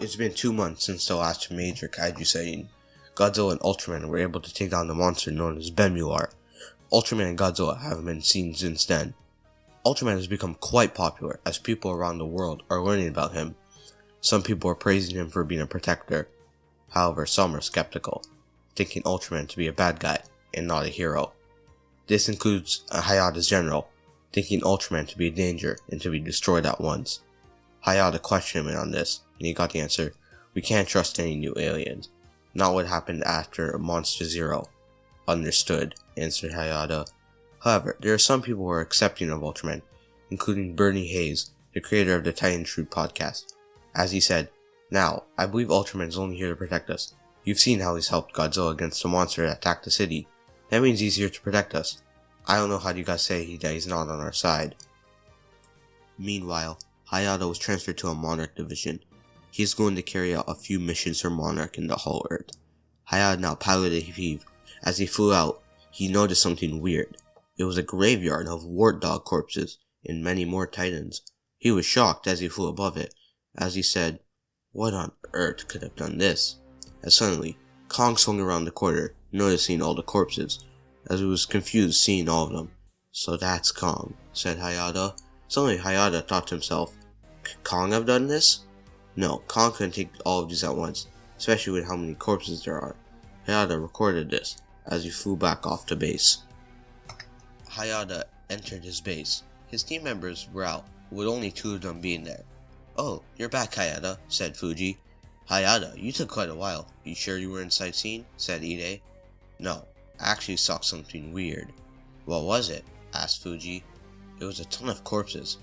It's been 2 months since the last major kaiju sighting. Godzilla and Ultraman were able to take down the monster known as Bemular. Ultraman and Godzilla haven't been seen since then. Ultraman has become quite popular as people around the world are learning about him. Some people are praising him for being a protector. However, some are skeptical, thinking Ultraman to be a bad guy and not a hero. This includes Hayata's general, thinking Ultraman to be a danger and to be destroyed at once. Hayata questioned him on this, and he got the answer, "We can't trust any new aliens. Not what happened after Monster Zero." "Understood," answered Hayata. However, there are some people who are accepting of Ultraman, including Bernie Hayes, the creator of the Titan Truth podcast. As he said, "Now, I believe Ultraman is only here to protect us. You've seen how he's helped Godzilla against the monster that attacked the city. That means he's here to protect us. I don't know how you guys say that he's not on our side." Meanwhile, Hayata was transferred to a Monarch division. He is going to carry out a few missions for Monarch in the Whole Earth. Hayata now piloted Heave. As he flew out, he noticed something weird. It was a graveyard of wart dog corpses and many more titans. He was shocked as he flew above it, as he said, "What on earth could have done this?" As suddenly, Kong swung around the corner, noticing all the corpses, as he was confused seeing all of them. "So that's Kong," said Hayata. Suddenly Hayata thought to himself, "Could Kong have done this?" No, Kong couldn't take all of these at once, especially with how many corpses there are. Hayata recorded this as he flew back off to base. Hayata entered his base. His team members were out, with only 2 of them being there. "Oh, you're back, Hayata," said Fuji. "Hayata, you took quite a while. You sure you weren't sightseeing?" said Ide. "No, I actually saw something weird." "What was it?" asked Fuji. "It was a ton of corpses,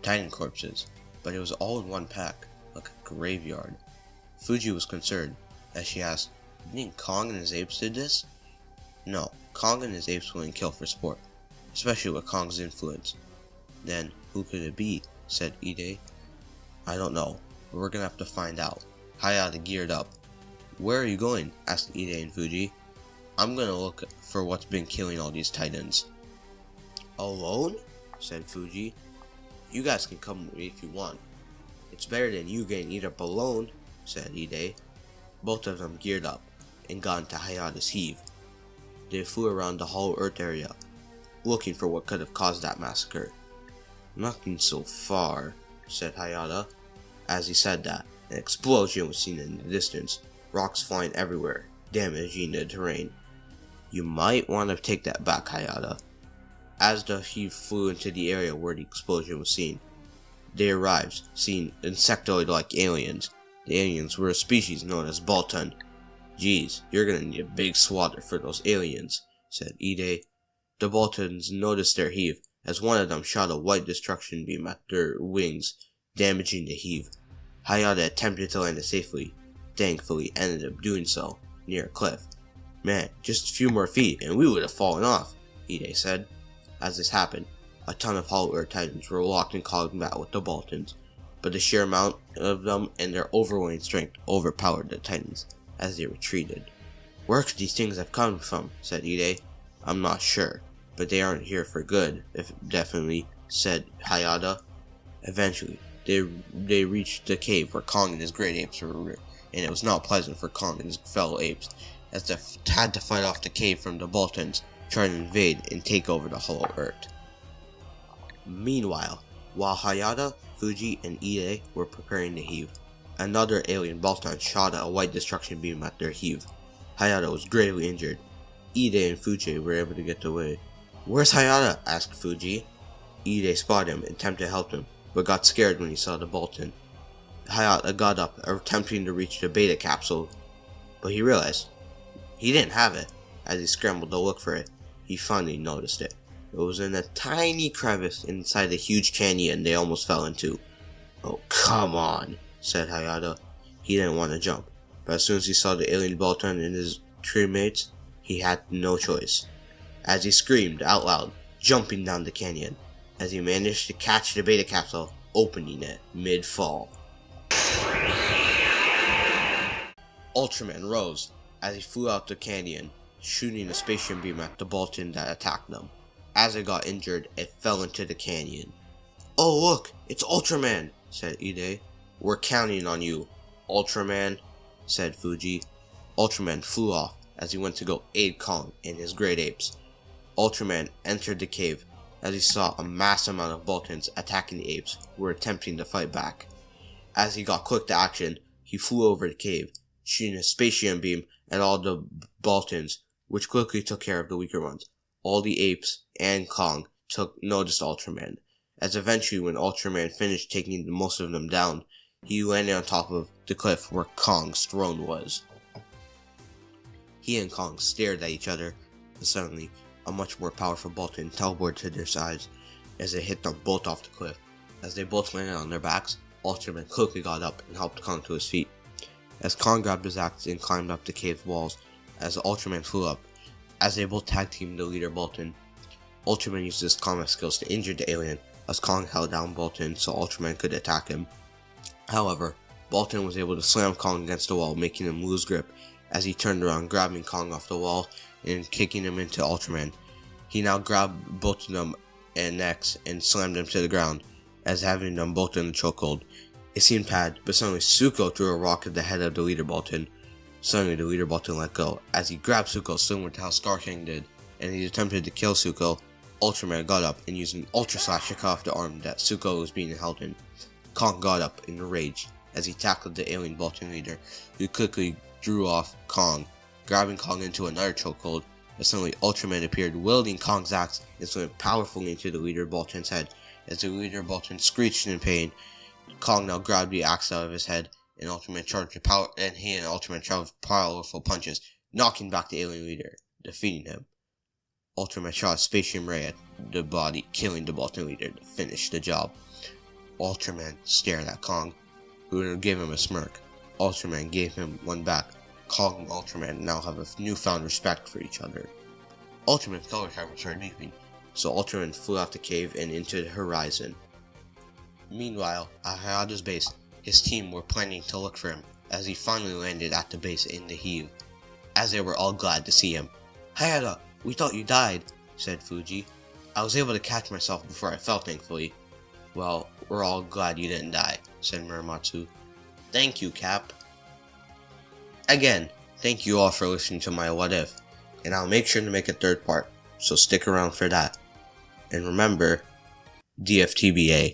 Titan corpses, but it was all in one pack, like a graveyard." Fuji was concerned, as she asked, "You think Kong and his apes did this?" "No, Kong and his apes wouldn't kill for sport, especially with Kong's influence." "Then, who could it be?" said Ide. "I don't know, but we're gonna have to find out." Hayata geared up. "Where are you going?" asked Ide and Fuji. "I'm gonna look for what's been killing all these titans." "Alone?" said Fuji. "You guys can come with me if you want. It's better than you getting eaten up alone," said Ide. Both of them geared up and got into Hayata's Heave. They flew around the whole Earth area, looking for what could have caused that massacre. "Nothing so far," said Hayata. As he said that, an explosion was seen in the distance, rocks flying everywhere, damaging the terrain. "You might want to take that back, Hayata." As the Heave flew into the area where the explosion was seen, they arrived, seeing insectoid-like aliens. The aliens were a species known as Balton. "Geez, you're gonna need a big swatter for those aliens," said Ide. The Baltons noticed their Heave, as one of them shot a white destruction beam at their wings, damaging the Heave. Hayata attempted to land it safely, thankfully ended up doing so, near a cliff. "Man, just a few more feet and we would have fallen off," Ide said. As this happened, a ton of Hollow Earth Titans were locked in combat with the Baltons, but the sheer amount of them and their overwhelming strength overpowered the Titans as they retreated. "Where could these things have come from?" said Ide. "I'm not sure, but they aren't here for good, definitely," said Hayata. Eventually, they reached the cave where Kong and his great apes were, and it was not pleasant for Kong and his fellow apes, as they had to fight off the cave from the Baltons, trying to invade and take over the Hollow Earth. Meanwhile, while Hayata, Fuji, and Ide were preparing to Heave, another alien Balton shot a white destruction beam at their Heave. Hayata was gravely injured. Ide and Fuji were able to get away. "Where's Hayata?" asked Fuji. Ide spotted him and attempted to help him, but got scared when he saw the Balton. Hayata got up, attempting to reach the beta capsule, but he realized he didn't have it. As he scrambled to look for it, he finally noticed it. It was in a tiny crevice inside a huge canyon they almost fell into. "Oh, come on," said Hayata. He didn't want to jump, but as soon as he saw the alien Balton and his crewmates, he had no choice. As he screamed out loud, jumping down the canyon, as he managed to catch the beta capsule, opening it mid-fall. Ultraman rose as he flew out the canyon, shooting a spaceship beam at the Balton that attacked them. As it got injured, it fell into the canyon. "Oh look, it's Ultraman," said Ide. "We're counting on you." Ultraman, said Fuji. Ultraman flew off as he went to go aid Kong and his great apes. Ultraman entered the cave as he saw a mass amount of Boltons attacking the apes who were attempting to fight back. As he got quick to action, he flew over the cave, shooting a spatium beam at all the Boltons, which quickly took care of the weaker ones. All the apes and Kong noticed Ultraman, as eventually when Ultraman finished taking most of them down, he landed on top of the cliff where Kong's throne was. He and Kong stared at each other, and suddenly a much more powerful Bolton teleported to their sides as it hit them both off the cliff. As they both landed on their backs, Ultraman quickly got up and helped Kong to his feet. As Kong grabbed his axe and climbed up the cave's walls, as Ultraman flew up, as they both tag teamed the leader Bolton, Ultraman used his combat skills to injure the alien, as Kong held down Bolton so Ultraman could attack him. However, Bolton was able to slam Kong against the wall, making him lose grip, as he turned around, grabbing Kong off the wall and kicking him into Ultraman. He now grabbed both of them and necks and slammed them to the ground, as having them both in the chokehold. It seemed bad, but suddenly Suko threw a rock at the head of the leader Bolton. Suddenly the leader Bolton let go, as he grabbed Suko similar to how Scar-King did, and he attempted to kill Suko. Ultraman got up and used an Ultra Slash to cut off the arm that Suko was being held in. Kong got up in a rage as he tackled the alien Bolton leader, who quickly drew off Kong, grabbing Kong into another chokehold. But suddenly Ultraman appeared wielding Kong's axe and slammed powerfully into the leader Bolton's head. As the leader Bolton screeched in pain, Kong now grabbed the axe out of his head, and Ultraman charged powerful punches, knocking back the alien leader, defeating him. Ultraman shot a spatium ray at the body, killing the Bolton leader to finish the job. Ultraman stared at Kong, who gave him a smirk. Ultraman gave him one back. Kong and Ultraman now have a newfound respect for each other. Ultraman's color time returned beeping, so Ultraman flew out the cave and into the horizon. Meanwhile, at Hayata's base, his team were planning to look for him, as he finally landed at the base in the heave, as they were all glad to see him. "Hayata, we thought you died," said Fuji. "I was able to catch myself before I fell, thankfully." "Well, we're all glad you didn't die," said Muramatsu. "Thank you, Cap." Again, thank you all for listening to my What If, and I'll make sure to make a third part, so stick around for that. And remember, DFTBA.